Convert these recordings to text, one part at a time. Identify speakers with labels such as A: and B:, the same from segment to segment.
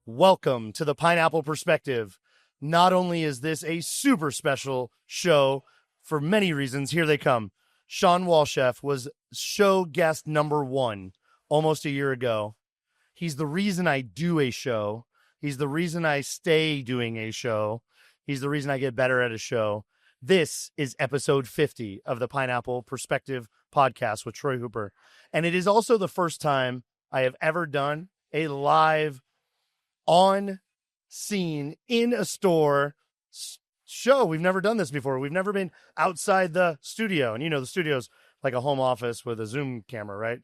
A: Welcome to the Pineapple Perspective. Not only is this a super special show for many reasons, here they come. Shawn Walchef was show guest number 1 almost a year ago. He's the reason I do a show. He's the reason I stay doing a show. He's the reason I get better at a show. This is episode 50 of the Pineapple Perspective podcast with Troy Hooper. And it is also the first time I have ever done a live on scene in a store show. We've never done this before. We've never been outside the studio. And the studio's like a home office with a Zoom camera, right?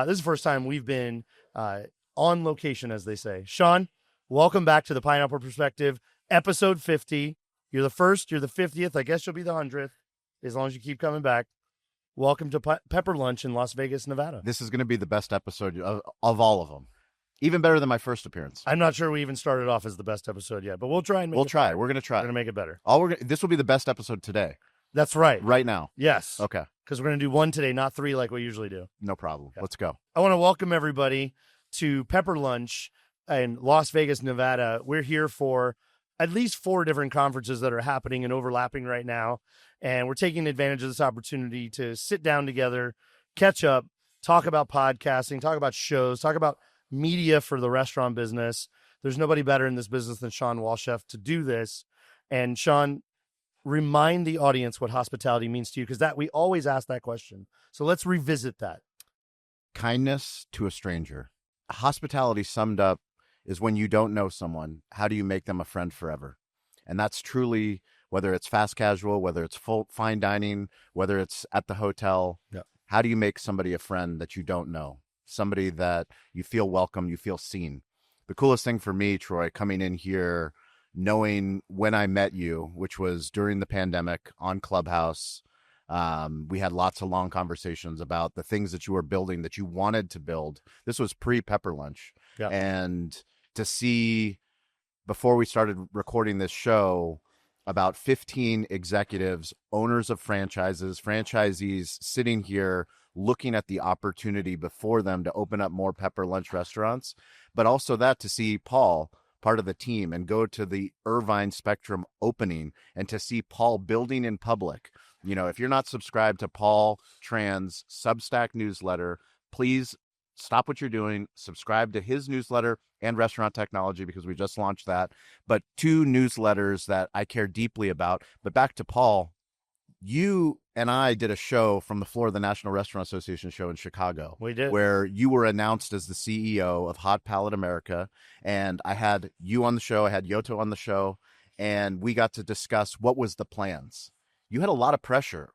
A: This is the first time we've been on location, as they say. Shawn, welcome back to the Pineapple Perspective, episode 50. You're the first, you're the 50th. I guess you'll be the 100th as long as you keep coming back. Welcome to Pepper Lunch in Las Vegas, Nevada.
B: This is going to be the best episode of all of them. Even better than my first appearance.
A: I'm not sure we even started off as the best episode yet, but we'll try and make it
B: try.
A: better.
B: We're going to try.
A: We're going to make it better.
B: This will be the best episode today.
A: That's right.
B: Right now.
A: Yes.
B: Okay.
A: Because we're going to do 1 today, not 3 like we usually do.
B: No problem. Okay. Let's go.
A: I want to welcome everybody to Pepper Lunch in Las Vegas, Nevada. We're here for at least 4 different conferences that are happening and overlapping right now. And we're taking advantage of this opportunity to sit down together, catch up, talk about podcasting, talk about shows, talk about media for the restaurant business. There's nobody better in this business than Shawn Walchef to do this. And Shawn, remind the audience what hospitality means to you, because we always ask that question. So let's revisit that.
B: Kindness to a stranger. Hospitality summed up is when you don't know someone, how do you make them a friend forever? And that's truly, whether it's fast casual, whether it's fine dining, whether it's at the hotel, How do you make somebody a friend that you don't know? Somebody that you feel welcome, you feel seen. The coolest thing for me, Troy, coming in here, knowing when I met you, which was during the pandemic on Clubhouse, we had lots of long conversations about the things that you were building, that you wanted to build. This was pre-Pepper Lunch.
A: Yeah.
B: And to see, before we started recording this show, about 15 executives, owners of franchises, franchisees sitting here looking at the opportunity before them to open up more Pepper Lunch restaurants, but also that to see Paul, part of the team, and go to the Irvine Spectrum opening and to see Paul building in public. If you're not subscribed to Paul Tran's Substack newsletter, please stop what you're doing, subscribe to his newsletter and Restaurant Technology, because we just launched that. But 2 newsletters that I care deeply about. But back to Paul, you and I did a show from the floor of the National Restaurant Association show in Chicago.
A: We did.
B: Where you were announced as the CEO of Hot Palate America. And I had you on the show. I had Yoto on the show. And we got to discuss what was the plans. You had a lot of pressure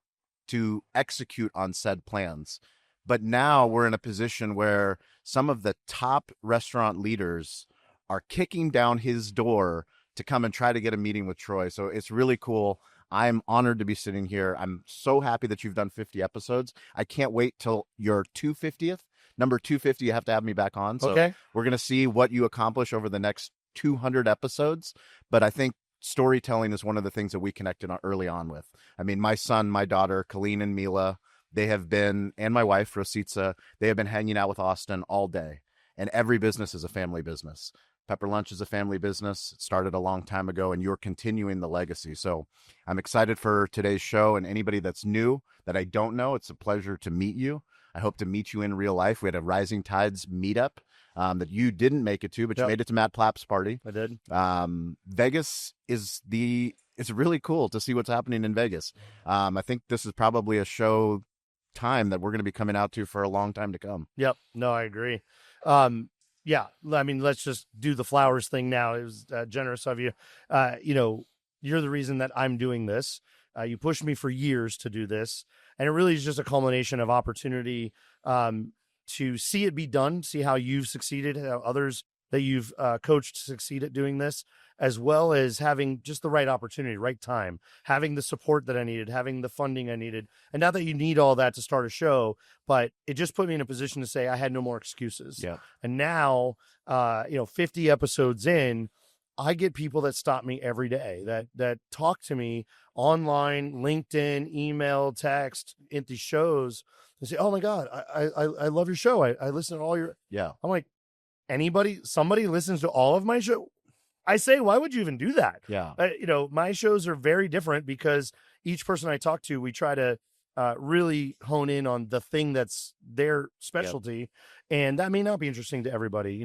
B: to execute on said plans. But now we're in a position where some of the top restaurant leaders are kicking down his door to come and try to get a meeting with Troy. So it's really cool. I'm honored to be sitting here. I'm so happy that you've done 50 episodes. I can't wait till your 250th. Number 250, you have to have me back on. So
A: okay.
B: We're going to see what you accomplish over the next 200 episodes. But I think storytelling is one of the things that we connected on early on with. I mean, my son, my daughter, Colleen and Mila, they have been, and my wife, Rositza, they have been hanging out with Austin all day. And every business is a family business. Pepper Lunch is a family business. It started a long time ago, and you're continuing the legacy. So I'm excited for today's show, and anybody that's new that I don't know, it's a pleasure to meet you. I hope to meet you in real life. We had a Rising Tides meetup that you didn't make it to, but you made it to Matt Plapp's party.
A: I did.
B: Vegas is it's really cool to see what's happening in Vegas. I think this is probably a show time that we're going to be coming out to for a long time to come.
A: Yep. No, I agree. Yeah. I mean, let's just do the flowers thing now. It was generous of you. You're the reason that I'm doing this. You pushed me for years to do this. And it really is just a culmination of opportunity to see it be done, see how you've succeeded, how others that you've coached succeed at doing this, as well as having just the right opportunity, right time, having the support that I needed, having the funding I needed. And not that you need all that to start a show, but it just put me in a position to say I had no more excuses.
B: Yeah.
A: And now, 50 episodes in, I get people that stop me every day, that talk to me online, LinkedIn, email, text, at these shows, and say, "Oh my God, I love your show. I listen to all your."
B: Yeah.
A: I'm like, somebody listens to all of my show. I say, why would you even do that?
B: Yeah.
A: My shows are very different because each person I talk to, we try to really hone in on the thing that's their specialty, and that may not be interesting to everybody,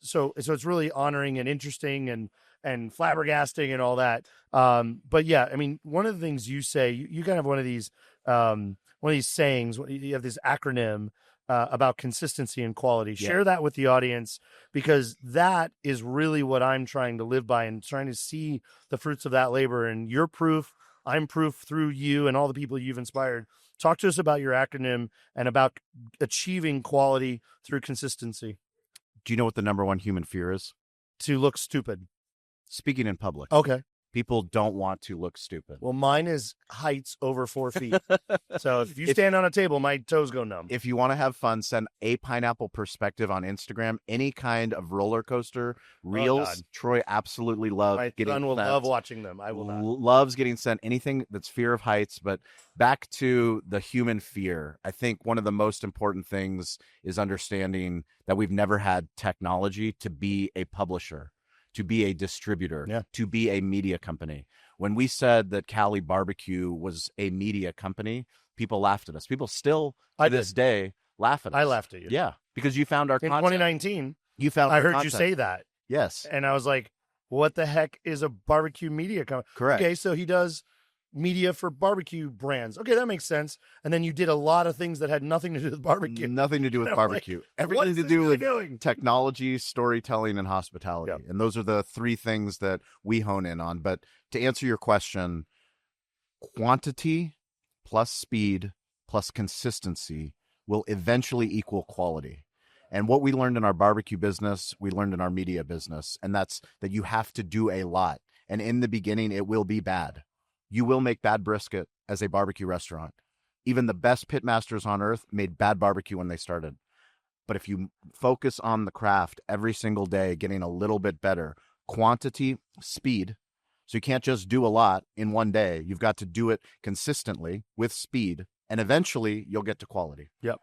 A: so it's really honoring and interesting and flabbergasting and all that. But yeah, I mean, one of the things you say, you kind of have one of these sayings. You have this acronym about consistency and quality. Share that with the audience, because that is really what I'm trying to live by and trying to see the fruits of that labor. And you're proof. I'm proof through you and all the people you've inspired. Talk to us about your acronym and about achieving quality through consistency.
B: Do you know what the number one human fear is?
A: To look stupid.
B: Speaking in public.
A: Okay.
B: People don't want to look stupid.
A: Well, mine is heights over 4 feet. So if you stand on a table, my toes go numb.
B: If you want to have fun, send a pineapple perspective on Instagram. Any kind of roller coaster reels. Troy absolutely loves getting sent.
A: My son will love watching them. I will not.
B: Loves getting sent anything that's fear of heights. But back to the human fear. I think one of the most important things is understanding that we've never had technology to be a publisher, to be a distributor, to be a media company. When we said that Cali BBQ was a media company, people laughed at us. People still, to this day, laugh at us.
A: I laughed at you.
B: Yeah, because you found our content.
A: In 2019,
B: I
A: heard you say that.
B: Yes.
A: And I was like, what the heck is a barbecue media company?
B: Correct.
A: Okay, so he does media for barbecue brands. Okay, that makes sense. And then you did a lot of things that had nothing to do with barbecue.
B: Nothing to do with barbecue.
A: Like,
B: everything to do with technology, storytelling, and hospitality.
A: Yep.
B: And those are the three things that we hone in on. But to answer your question, quantity plus speed plus consistency will eventually equal quality. And what we learned in our barbecue business, we learned in our media business. And that's that you have to do a lot. And in the beginning, it will be bad. You will make bad brisket as a barbecue restaurant. Even the best pitmasters on earth made bad barbecue when they started. But if you focus on the craft every single day, getting a little bit better, quantity, speed. So you can't just do a lot in one day. You've got to do it consistently with speed, and eventually you'll get to quality.
A: Yep.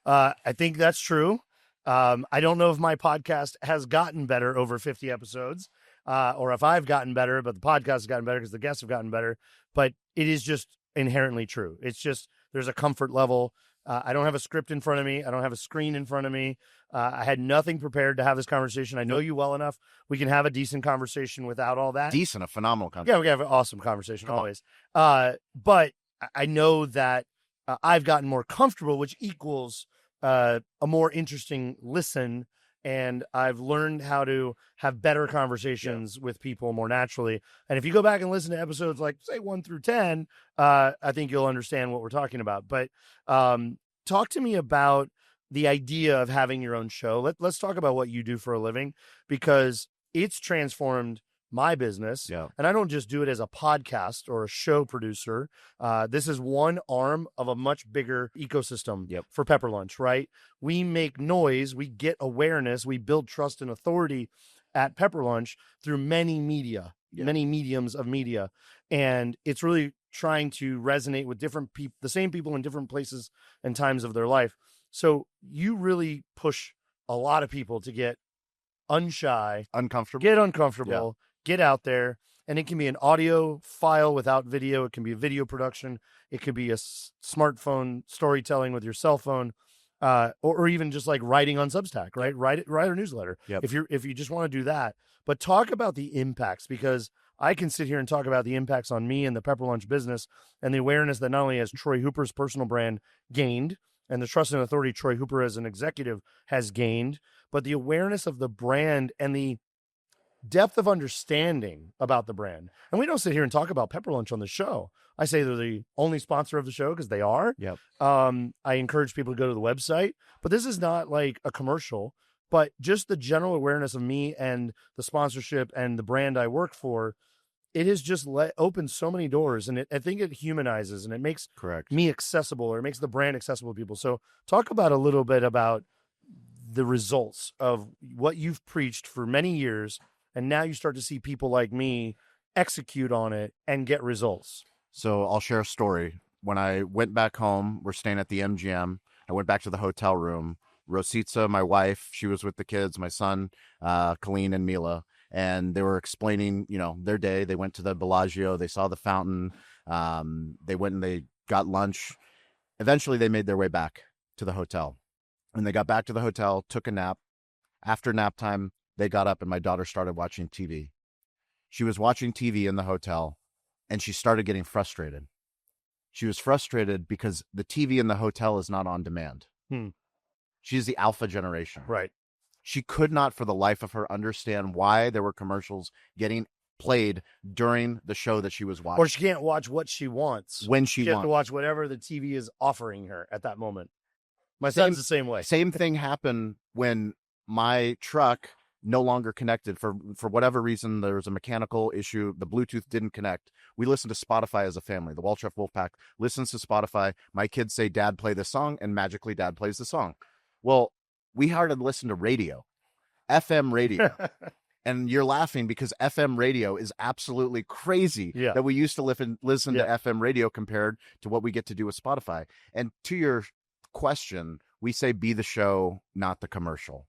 A: I think that's true. I don't know if my podcast has gotten better over 50 episodes. Or if I've gotten better, but the podcast has gotten better because the guests have gotten better. But it is just inherently true. It's just there's a comfort level. I don't have a script in front of me. I don't have a screen in front of me. I had nothing prepared to have this conversation. I know you well enough. We can have a decent conversation without all that.
B: A phenomenal conversation.
A: Yeah, we can have an awesome conversation always. But I know that I've gotten more comfortable, which equals a more interesting listen. And I've learned how to have better conversations with people more naturally. And if you go back and listen to episodes like, say, 1 through 10, I think you'll understand what we're talking about. But talk to me about the idea of having your own show. Let's talk about what you do for a living, because it's transformed my business.
B: Yeah.
A: And I don't just do it as a podcast or a show producer. This is one arm of a much bigger ecosystem for Pepper Lunch, right? We make noise, we get awareness, we build trust and authority at Pepper Lunch through many media, many mediums of media. And it's really trying to resonate with different people, the same people in different places and times of their life. So you really push a lot of people to get uncomfortable, get out there. And it can be an audio file without video. It can be a video production. It could be a smartphone storytelling with your cell phone, or even just like writing on Substack, right? Write a newsletter.
B: Yep.
A: If you just want to do that, but talk about the impacts, because I can sit here and talk about the impacts on me and the Pepper Lunch business and the awareness that not only has Troy Hooper's personal brand gained and the trust and authority Troy Hooper as an executive has gained, but the awareness of the brand and the depth of understanding about the brand. And we don't sit here and talk about Pepper Lunch on the show. I say they're the only sponsor of the show because they are.
B: Yep.
A: I encourage people to go to the website, but this is not like a commercial, but just the general awareness of me and the sponsorship and the brand I work for. It has just opened so many doors, and I think it humanizes and it makes me accessible, or it makes the brand accessible to people. So talk about a little bit about the results of what you've preached for many years, and now you start to see people like me execute on it and get results.
B: So I'll share a story. When I went back home, we're staying at the MGM. I went back to the hotel room. Rositza, my wife, she was with the kids, my son, Colleen and Mila, and they were explaining, their day. They went to the Bellagio, they saw the fountain, they went and they got lunch. Eventually, they made their way back to the hotel. When they got back to the hotel, took a nap. After nap time, they got up and my daughter started watching TV. She was watching TV in the hotel and she started getting frustrated. She was frustrated because the TV in the hotel is not on demand. She's the alpha generation.
A: Right.
B: She could not for the life of her understand why there were commercials getting played during the show that she was watching.
A: Or she can't watch what she wants.
B: When she
A: has
B: wants.
A: to watch whatever the TV is offering her at that moment. My son's the same way.
B: Same thing happened when my truck no longer connected for whatever reason. There was a mechanical issue. The Bluetooth didn't connect. We listen to Spotify as a family. The Walchef Wolfpack listens to Spotify. My kids say, Dad, play this song, and magically Dad plays the song. Well, we started to listen to radio, FM radio. And you're laughing because FM radio is absolutely crazy that we used to listen to FM radio compared to what we get to do with Spotify. And to your question, we say be the show, not the commercial.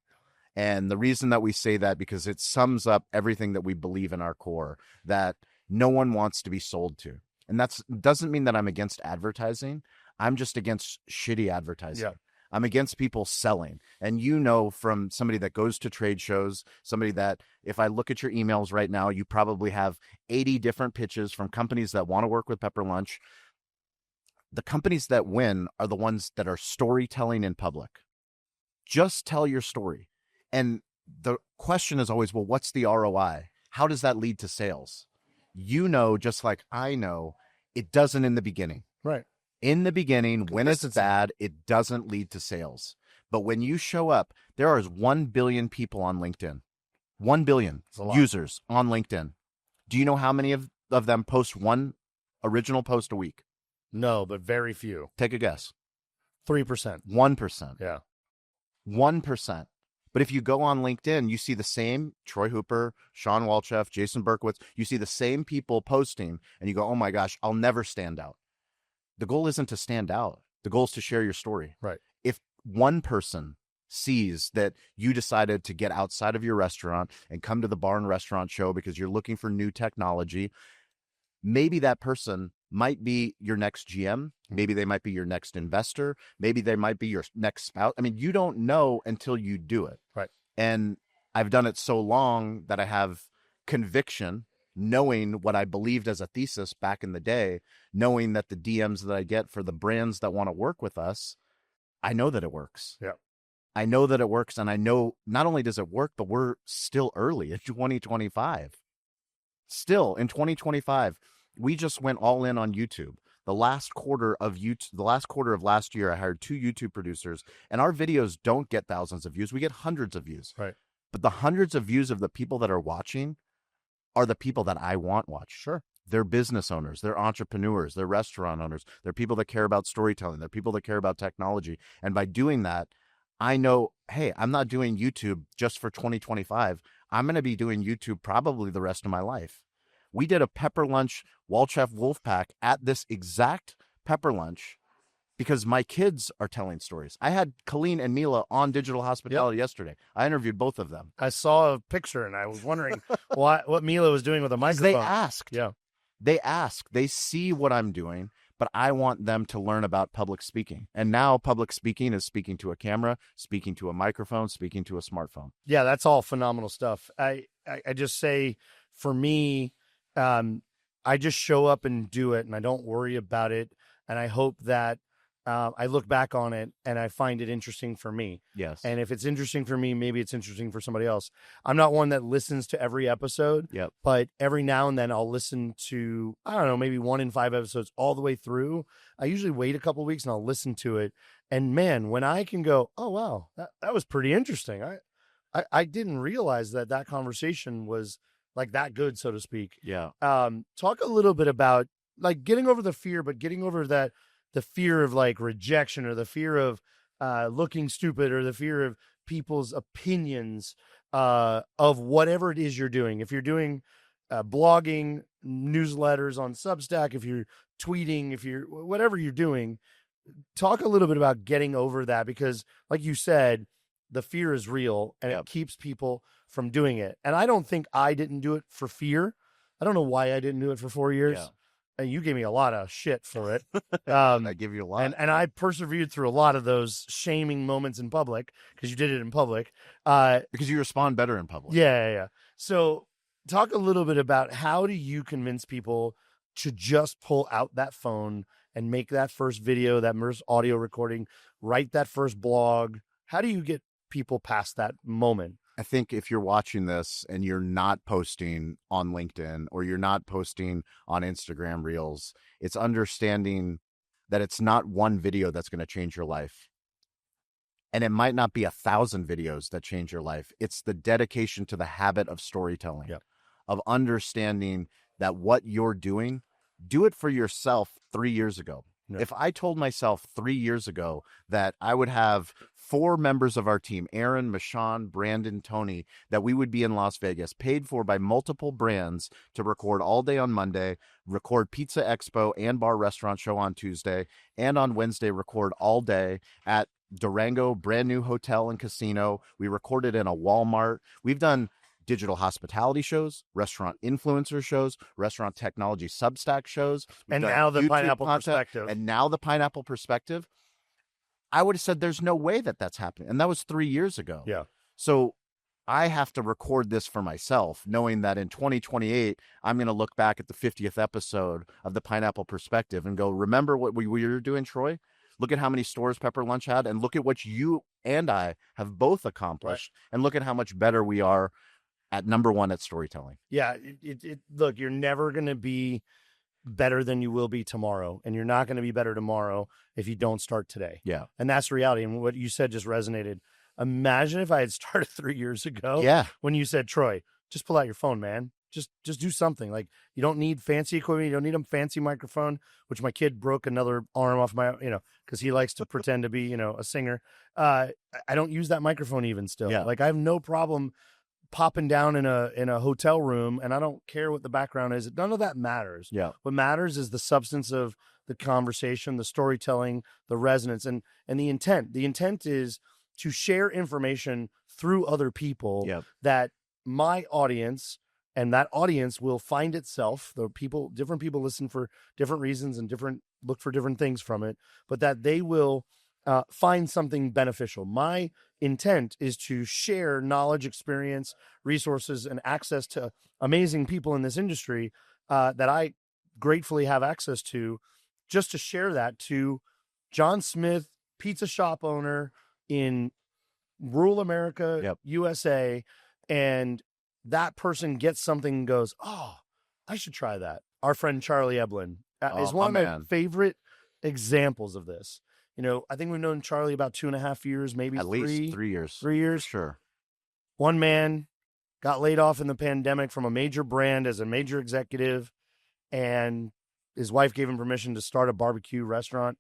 B: And the reason that we say that, because it sums up everything that we believe in our core, that no one wants to be sold to. And that doesn't mean that I'm against advertising. I'm just against shitty advertising. Yeah. I'm against people selling. And from somebody that goes to trade shows, somebody that, if I look at your emails right now, you probably have 80 different pitches from companies that want to work with Pepper Lunch. The companies that win are the ones that are storytelling in public. Just tell your story. And the question is always, well, what's the ROI? How does that lead to sales? Just like I know, it doesn't in the beginning.
A: Right.
B: In the beginning, when it's bad, it doesn't lead to sales. But when you show up, there are 1 billion people on LinkedIn. 1 billion users on LinkedIn. Do you know how many of them post one original post a week?
A: No, but very few.
B: Take a guess.
A: 3%.
B: 1%.
A: Yeah.
B: 1%. But if you go on LinkedIn, you see the same Troy Hooper, Shawn Walchef, Jason Berkowitz. You see the same people posting, and you go, oh my gosh, I'll never stand out. The goal isn't to stand out. The goal is to share your story.
A: Right.
B: If one person sees that you decided to get outside of your restaurant and come to the bar and restaurant show because you're looking for new technology, maybe that person might be your next GM. Maybe they might be your next investor. Maybe they might be your next spouse. I mean, you don't know until you do it.
A: Right.
B: And I've done it so long that I have conviction, knowing what I believed as a thesis back in the day, knowing that the DMs that I get for the brands that want to work with us, I know that it works.
A: Yeah.
B: I know that it works. And I know not only does it work, but we're still early in 2025. Still in 2025. We just went all in on YouTube. The last quarter of last year, I hired 2 YouTube producers, and our videos don't get thousands of views. We get hundreds of views.
A: Right.
B: But the hundreds of views of the people that are watching are the people that I want watch.
A: Sure.
B: They're business owners. They're entrepreneurs. They're restaurant owners. They're people that care about storytelling. They're people that care about technology. And by doing that, I know, hey, I'm not doing YouTube just for 2025. I'm going to be doing YouTube probably the rest of my life. We did a Pepper Lunch Walchef Wolfpack at this exact Pepper Lunch because my kids are telling stories. I had Colleen and Mila on Digital Hospitality yesterday. I interviewed both of them.
A: I saw a picture and I was wondering what Mila was doing with a microphone.
B: They asked.
A: Yeah.
B: They ask. They see what I'm doing, but I want them to learn about public speaking. And now public speaking is speaking to a camera, speaking to a microphone, speaking to a smartphone.
A: Yeah, that's all phenomenal stuff. I just say, for me, I just show up and do it, and I don't worry about it. And I hope that I look back on it and I find it interesting for me.
B: Yes.
A: And if it's interesting for me, maybe it's interesting for somebody else. I'm not one that listens to every episode.
B: Yep.
A: But every now and then I'll listen to, I don't know, maybe 1 in 5 episodes all the way through. I usually wait a couple of weeks and I'll listen to it. And man, when I can go, oh wow, that was pretty interesting. I didn't realize that conversation was like that good, so to speak.
B: Yeah.
A: Talk a little bit about like getting over the fear, but getting over the fear of like rejection or the fear of looking stupid or the fear of people's opinions of whatever it is you're doing. If you're doing blogging, newsletters on Substack, if you're tweeting, if you're whatever you're doing, talk a little bit about getting over that, because like you said, the fear is real and it keeps people from doing it. And I don't think I didn't do it for fear. I don't know why I didn't do it for 4 years.
B: Yeah.
A: And you gave me a lot of shit for it.
B: I give you a lot.
A: And I persevered through a lot of those shaming moments in public, because you did it in public.
B: Because you respond better in public.
A: Yeah. So talk a little bit about, how do you convince people to just pull out that phone and make that first video, that first audio recording, write that first blog? How do you get people past that moment?
B: I think if you're watching this and you're not posting on LinkedIn or you're not posting on Instagram Reels, it's understanding that it's not one video that's going to change your life. And it might not be 1,000 videos that change your life. It's the dedication to the habit of storytelling, of understanding that what you're doing, do it for yourself 3 years ago. If I told myself 3 years ago that I would have 4 members of our team, Aaron, Michon, Brandon, Tony, that we would be in Las Vegas, paid for by multiple brands to record all day on Monday, record Pizza Expo and Bar Restaurant Show on Tuesday, and on Wednesday record all day at Durango, brand new hotel and casino. We recorded in a Walmart. We've done digital hospitality shows, restaurant influencer shows, restaurant technology Substack shows.
A: And now the Pineapple Perspective.
B: And now the Pineapple Perspective. I would have said there's no way that that's happening. And that was 3 years ago.
A: Yeah.
B: So I have to record this for myself, knowing that in 2028, I'm going to look back at the 50th episode of the Pineapple Perspective and go, remember what we were doing, Troy? Look at how many stores Pepper Lunch had, and look at what you and I have both accomplished. Right. And look at how much better we are at number one at storytelling.
A: Yeah. Look, you're never going to be better than you will be tomorrow. And you're not going to be better tomorrow if you don't start today.
B: Yeah.
A: And that's the reality. And what you said just resonated. Imagine if I had started 3 years ago.
B: Yeah.
A: When you said, Troy, just pull out your phone, man. Just do something. Like, you don't need fancy equipment. You don't need a fancy microphone, which my kid broke another arm off my, because he likes to pretend to be, a singer. I don't use that microphone even still.
B: Yeah.
A: Like, I have no problem popping down in a hotel room, and I don't care what the background is. None of that matters.
B: Yeah.
A: What matters is the substance of the conversation, the storytelling, the resonance, and the intent. The intent is to share information through other people that my audience and that audience will find itself. Different people listen for different reasons and look for different things from it, but that they will find something beneficial. My intent is to share knowledge, experience, resources, and access to amazing people in this industry that I gratefully have access to, just to share that to John Smith, pizza shop owner in rural America, USA, and that person gets something and goes, oh, I should try that. Our friend Charlie Eblin is one of my favorite examples of this. I think we've known Charlie about 2.5 years, maybe
B: at least 3 years.
A: 3 years.
B: Sure.
A: One man got laid off in the pandemic from a major brand as a major executive, and his wife gave him permission to start a barbecue restaurant.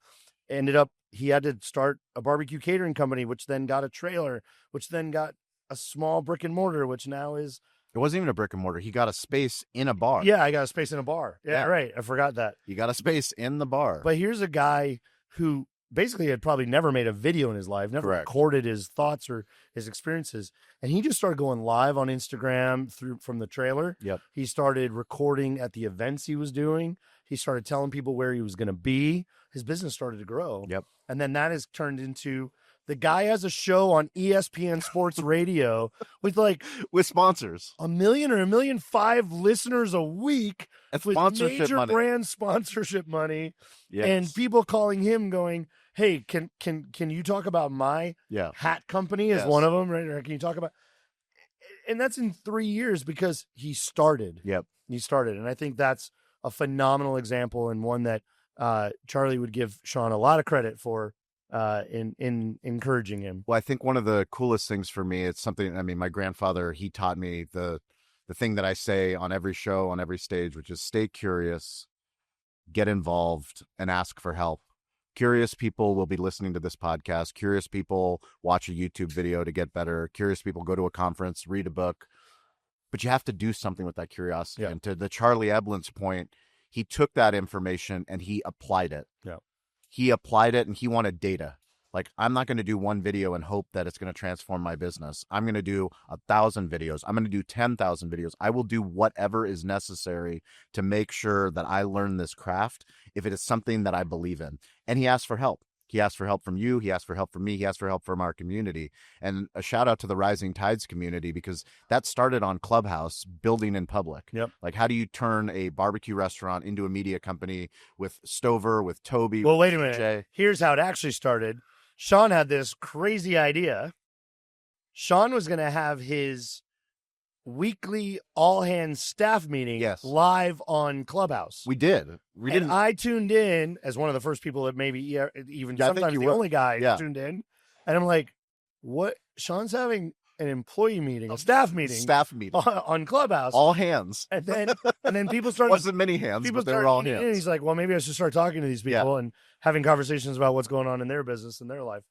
A: Ended up, he had to start a barbecue catering company, which then got a trailer, which then got a small brick and mortar, which now is...
B: It wasn't even a brick and mortar. He got a space in a bar.
A: Yeah, I got a space in a bar. Yeah, right. I forgot that.
B: He got a space in the bar.
A: But here's a guy who basically had probably never made a video in his life, never recorded his thoughts or his experiences. And he just started going live on Instagram from the trailer.
B: Yep.
A: He started recording at the events he was doing. He started telling people where he was going to be. His business started to grow.
B: Yep.
A: And then that has turned into... The guy has a show on ESPN Sports Radio with
B: sponsors,
A: 1 million or 1.5 million listeners a week,
B: and
A: with major brand sponsorship money, and people calling him going, "Hey, can you talk about my hat company?" Is one of them, right? Or can you talk about? And that's in 3 years because he started.
B: Yep,
A: he started, and I think that's a phenomenal example and one that Charlie would give Shawn a lot of credit for. In encouraging him.
B: Well, I think one of the coolest things for me, it's something, my grandfather, he taught me the thing that I say on every show, on every stage, which is stay curious, get involved, and ask for help. Curious people will be listening to this podcast. Curious people watch a YouTube video to get better. Curious people go to a conference, read a book, but you have to do something with that curiosity. And to the Charlie Eblin's point, he took that information and he applied it.
A: Yeah.
B: he applied it and he wanted data. Like, I'm not going to do one video and hope that it's going to transform my business. I'm going to do 1,000 videos. I'm going to do 10,000 videos. I will do whatever is necessary to make sure that I learn this craft if it is something that I believe in. And he asked for help. He asked for help from you. He asked for help from me. He asked for help from our community. And a shout out to the Rising Tides community, because that started on Clubhouse, building in public.
A: Yep.
B: Like, how do you turn a barbecue restaurant into a media company with Stover, with Toby?
A: Well,
B: with
A: wait a minute.
B: CJ?
A: Here's how it actually started. Shawn had this crazy idea. Shawn was going to have his weekly all-hands staff meeting live on Clubhouse.
B: We did.
A: And I tuned in as one of the first people that maybe even sometimes the only guy tuned in. And I'm like, what? Shawn's having an employee meeting, a staff meeting on Clubhouse.
B: All hands.
A: And then people started.
B: Wasn't many hands, but they were all hands.
A: And he's like, well, maybe I should start talking to these people and having conversations about what's going on in their business and their life.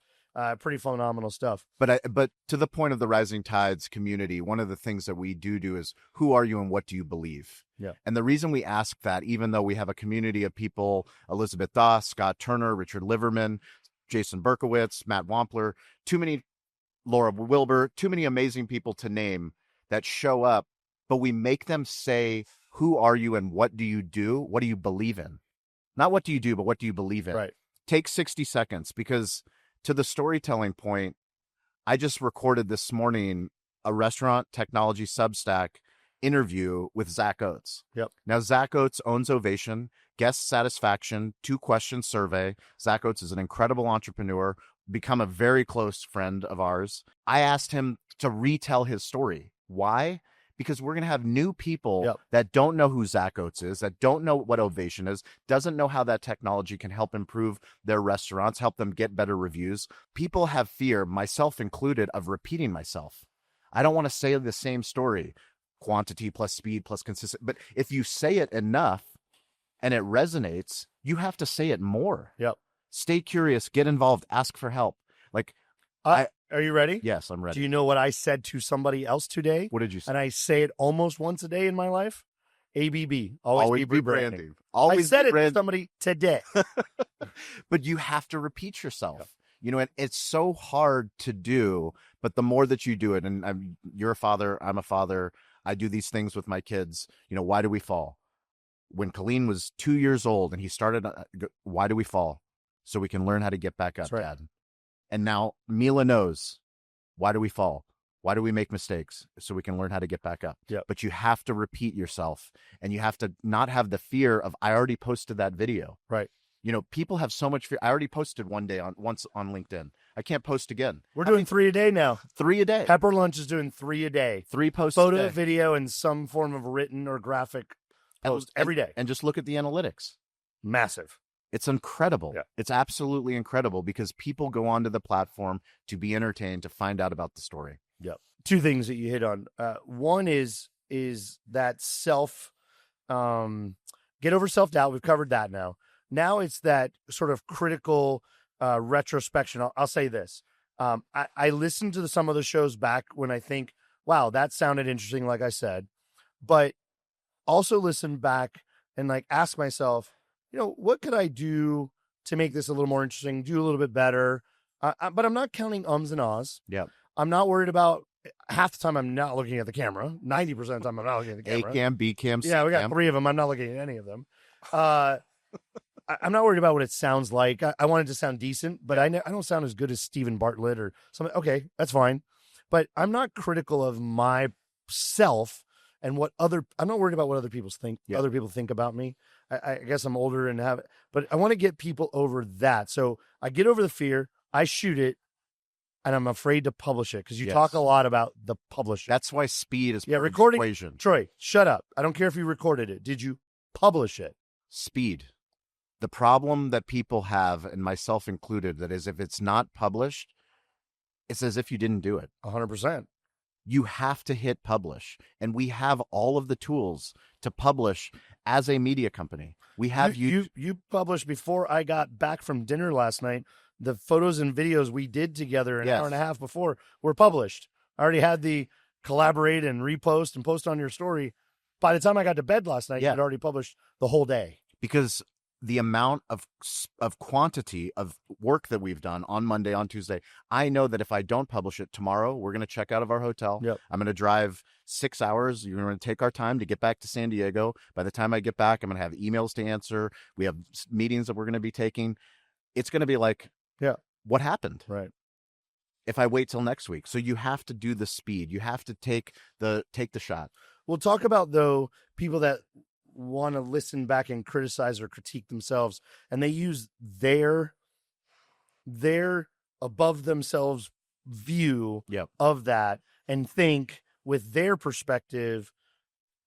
A: Pretty phenomenal stuff.
B: But to the point of the Rising Tides community, one of the things that we do is, who are you and what do you believe?
A: Yeah.
B: And the reason we ask that, even though we have a community of people, Elizabeth Doss, Scott Turner, Richard Liverman, Jason Berkowitz, Matt Wampler, Laura Wilbur, too many amazing people to name that show up, but we make them say, who are you and what do you do? What do you believe in? Not what do you do, but what do you believe in?
A: Right.
B: Take 60 seconds, because to the storytelling point, I just recorded this morning a restaurant technology Substack interview with Zach Oates.
A: Yep.
B: Now, Zach Oates owns Ovation, guest satisfaction, 2-question survey. Zach Oates is an incredible entrepreneur, become a very close friend of ours. I asked him to retell his story. Why? Because we're going to have new people that don't know who Zach Oates is, that don't know what Ovation is, doesn't know how that technology can help improve their restaurants, help them get better reviews. People have fear, myself included, of repeating myself. I don't want to say the same story, quantity plus speed plus consistent. But if you say it enough and it resonates, you have to say it more.
A: Yep.
B: Stay curious, get involved, ask for help. Like,
A: are you ready?
B: Yes, I'm ready.
A: Do you know what I said to somebody else today?
B: What did you say?
A: And I say it almost once a day in my life. ABB. Always be branding.
B: Always
A: I said it to somebody today.
B: But you have to repeat yourself. Yep. You know, and it's so hard to do, but the more that you do it, and you're a father, I'm a father, I do these things with my kids. You know, why do we fall? When Colleen was 2 years old and he started, why do we fall? So we can learn how to get back up,
A: right.
B: Dad. And now Mila knows, why do we fall? Why do we make mistakes? So we can learn how to get back up.
A: Yep.
B: But you have to repeat yourself, and you have to not have the fear of, I already posted that video.
A: Right.
B: You know, people have so much fear. I already posted once on LinkedIn. I can't post again.
A: We're doing 3 a day now.
B: 3 a day.
A: Pepper Lunch is doing 3 a day.
B: 3 posts
A: Photo,
B: a day.
A: video, and some form of written or graphic post every day.
B: And just look at the analytics.
A: Massive.
B: It's incredible.
A: Yeah.
B: It's absolutely incredible, because people go onto the platform to be entertained, to find out about the story.
A: Yep. 2 things that you hit on. One is that get over self-doubt. We've covered that now. Now it's that sort of critical retrospection. I'll say this. I listened to some of the shows back when I think, wow, that sounded interesting, like I said, but also listen back and like ask myself, you know, what could I do to make this a little more interesting, do a little bit better? But I'm not counting ums and ahs.
B: Yeah.
A: I'm not worried about, half the time I'm not looking at the camera. 90% of the time I'm not looking at the camera.
B: A cam, B cam, C cam.
A: Yeah, we got 3 of them. I'm not looking at any of them. I'm not worried about what it sounds like. I want it to sound decent, but I don't sound as good as Stephen Bartlett or something. Okay, that's fine. But I'm not critical of myself and I'm not worried about what other people think about me. I guess I'm older and but I want to get people over that. So I get over the fear, I shoot it, and I'm afraid to publish it, because you talk a lot about the publishing.
B: That's why speed is
A: recording.
B: Equation.
A: Troy, shut up. I don't care if you recorded it. Did you publish it?
B: Speed. The problem that people have, and myself included, that is, if it's not published, it's as if you didn't do it.
A: 100%.
B: You have to hit publish. And we have all of the tools to publish as a media company. We have
A: you published before I got back from dinner last night. The photos and videos we did together an hour and a half before were published. I already had the collaborate and repost and post on your story. By the time I got to bed last night, you had already published the whole day.
B: Because the amount of quantity of work that we've done on Monday, on Tuesday, I know that if I don't publish it tomorrow, we're going to check out of our hotel.
A: Yep.
B: I'm going to drive 6 hours. You're going to take our time to get back to San Diego. By the time I get back, I'm going to have emails to answer. We have meetings that we're going to be taking. It's going to be like, what happened?
A: Right.
B: If I wait till next week. So you have to do the speed. You have to take the shot.
A: We'll talk about, though, people that want to listen back and criticize or critique themselves, and they use their above themselves view of that and think with their perspective,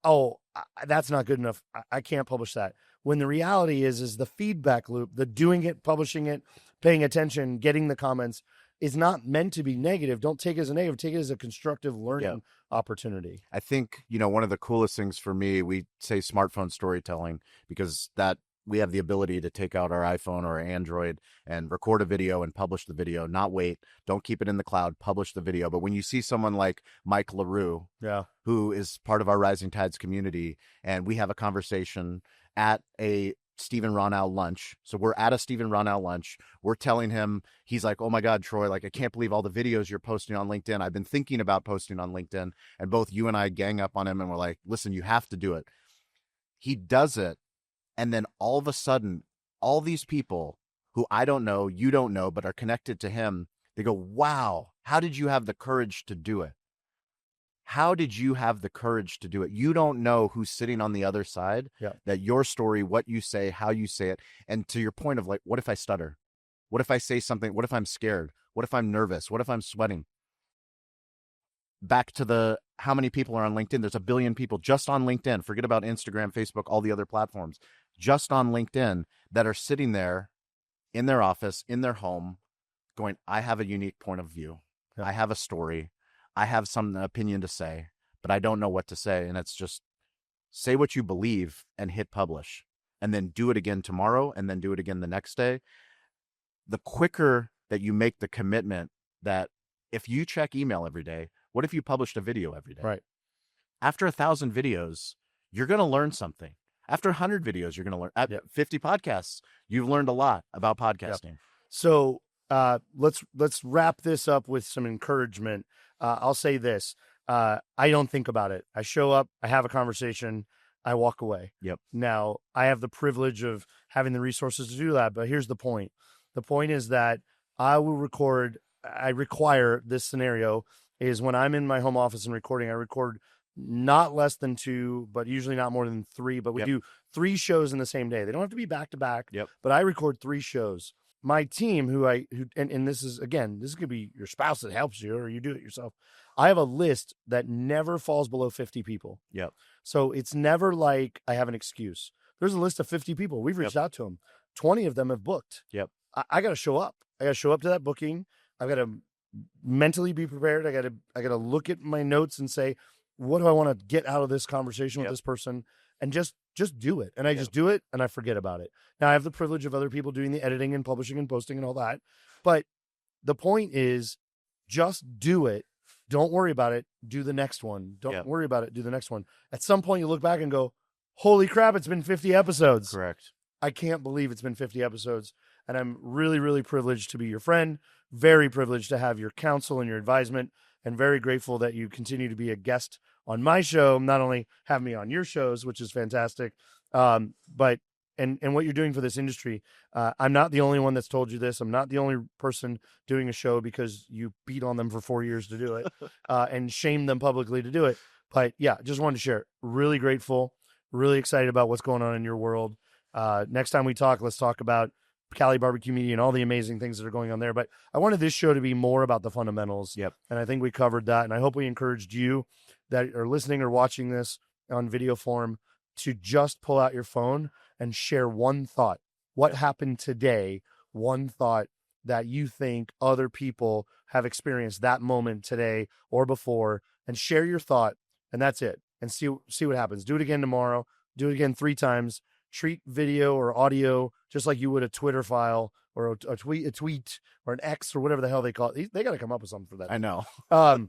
A: oh, that's not good enough, I can't publish that. When the reality is the feedback loop, the doing it, publishing it, paying attention, getting the comments is not meant to be negative. Don't take it as a negative. Take it as a constructive learning opportunity.
B: I think, one of the coolest things for me, we say smartphone storytelling because that we have the ability to take out our iPhone or our Android and record a video and publish the video, not wait. Don't keep it in the cloud, publish the video. But when you see someone like Mike LaRue, who is part of our Rising Tides community, and we have a conversation at a Stephen Ronau lunch. So we're at a Stephen Ronau lunch. We're telling him, he's like, oh my God, Troy, like, I can't believe all the videos you're posting on LinkedIn. I've been thinking about posting on LinkedIn. And both you and I gang up on him and we're like, listen, you have to do it. He does it. And then all of a sudden, all these people who I don't know, you don't know, but are connected to him, they go, wow, how did you have the courage to do it? How did you have the courage to do it? You don't know who's sitting on the other side, that your story, what you say, how you say it. And to your point of like, what if I stutter? What if I say something? What if I'm scared? What if I'm nervous? What if I'm sweating? Back to how many people are on LinkedIn? There's 1 billion people just on LinkedIn. Forget about Instagram, Facebook, all the other platforms. Just on LinkedIn that are sitting there in their office, in their home, going, I have a unique point of view. I have a story. I have some opinion to say, but I don't know what to say. And it's just say what you believe and hit publish, and then do it again tomorrow, and then do it again the next day. The quicker that you make the commitment that if you check email every day, what if you published a video every day?
A: Right.
B: After 1,000 videos, you're going to learn something. After 100 videos, you're going to learn. At 50 podcasts, you've learned a lot about podcasting.
A: So let's wrap this up with some encouragement. I'll say this. I don't think about it. I show up, I have a conversation, I walk away. Now, I have the privilege of having the resources to do that, but here's the point. The point is that I require this scenario is when I'm in my home office and recording, I record not less than 2, but usually not more than 3, but we do 3 shows in the same day. They don't have to be back to back, but I record 3 shows. My team, and this is, again, this could be your spouse that helps you or you do it yourself. I have a list that never falls below 50 people. So it's never like I have an excuse. There's a list of 50 people. We've reached out to them. 20 of them have booked. I got to show up. I got to show up to that booking. I've got to mentally be prepared. I got to look at my notes and say, what do I want to get out of this conversation with this person? And just do it. And I just do it and I forget about it. Now I have the privilege of other people doing the editing and publishing and posting and all that. But the point is just do it. Don't worry about it. Do the next one. Don't worry about it. Do the next one. At some point you look back and go, holy crap, it's been 50 episodes.
B: Correct.
A: I can't believe it's been 50 episodes. And I'm really, really privileged to be your friend. Very privileged to have your counsel and your advisement. And very grateful that you continue to be a guest on my show, not only have me on your shows, which is fantastic, but what you're doing for this industry. I'm not the only one that's told you this. I'm not the only person doing a show because you beat on them for 4 years to do it and shame them publicly to do it. But yeah, just wanted to share. Really grateful, really excited about what's going on in your world. Next time we talk, let's talk about Cali BBQ Media and all the amazing things that are going on there. But I wanted this show to be more about the fundamentals. And I think we covered that. And I hope we encouraged you that are listening or watching this on video form to just pull out your phone and share one thought. What happened today? One thought that you think other people have experienced that moment today or before, and share your thought. And that's it. And see what happens. Do it again tomorrow. Do it again 3 times. Treat video or audio just like you would a Twitter file or a tweet or an X or whatever the hell they call it. They got to come up with something for that.
B: I know.
A: And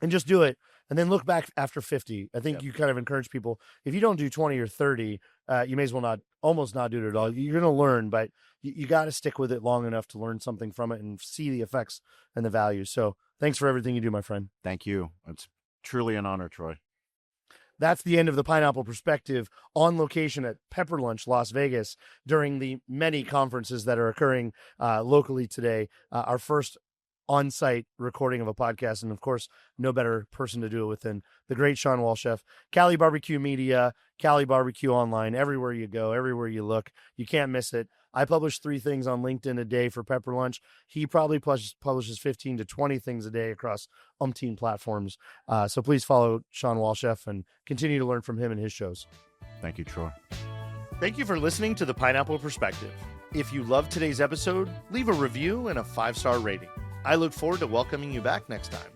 A: just do it. and then look back after 50. I think
B: Yep.
A: you kind of encourage people, if you don't do 20 or 30, you may as well almost not do it at all. You're going to learn, but you got to stick with it long enough to learn something from it and see the effects and the value. So thanks for everything you do, my friend.
B: Thank you. It's truly an honor, Troy.
A: That's the end of the Pineapple Perspective on location at Pepper Lunch, Las Vegas, during the many conferences that are occurring locally today. Our first on-site recording of a podcast, and of course, no better person to do it with than the great Shawn Walchef. Cali BBQ Media, Cali BBQ Online, everywhere you go, everywhere you look, you can't miss it. I publish 3 things on LinkedIn a day for Pepper Lunch. He probably publishes 15 to 20 things a day across umpteen platforms. So please follow Shawn Walchef and continue to learn from him and his shows.
B: Thank you, Troy.
A: Thank you for listening to the Pineapple Perspective. If you loved today's episode, leave a review and a 5-star rating. I look forward to welcoming you back next time.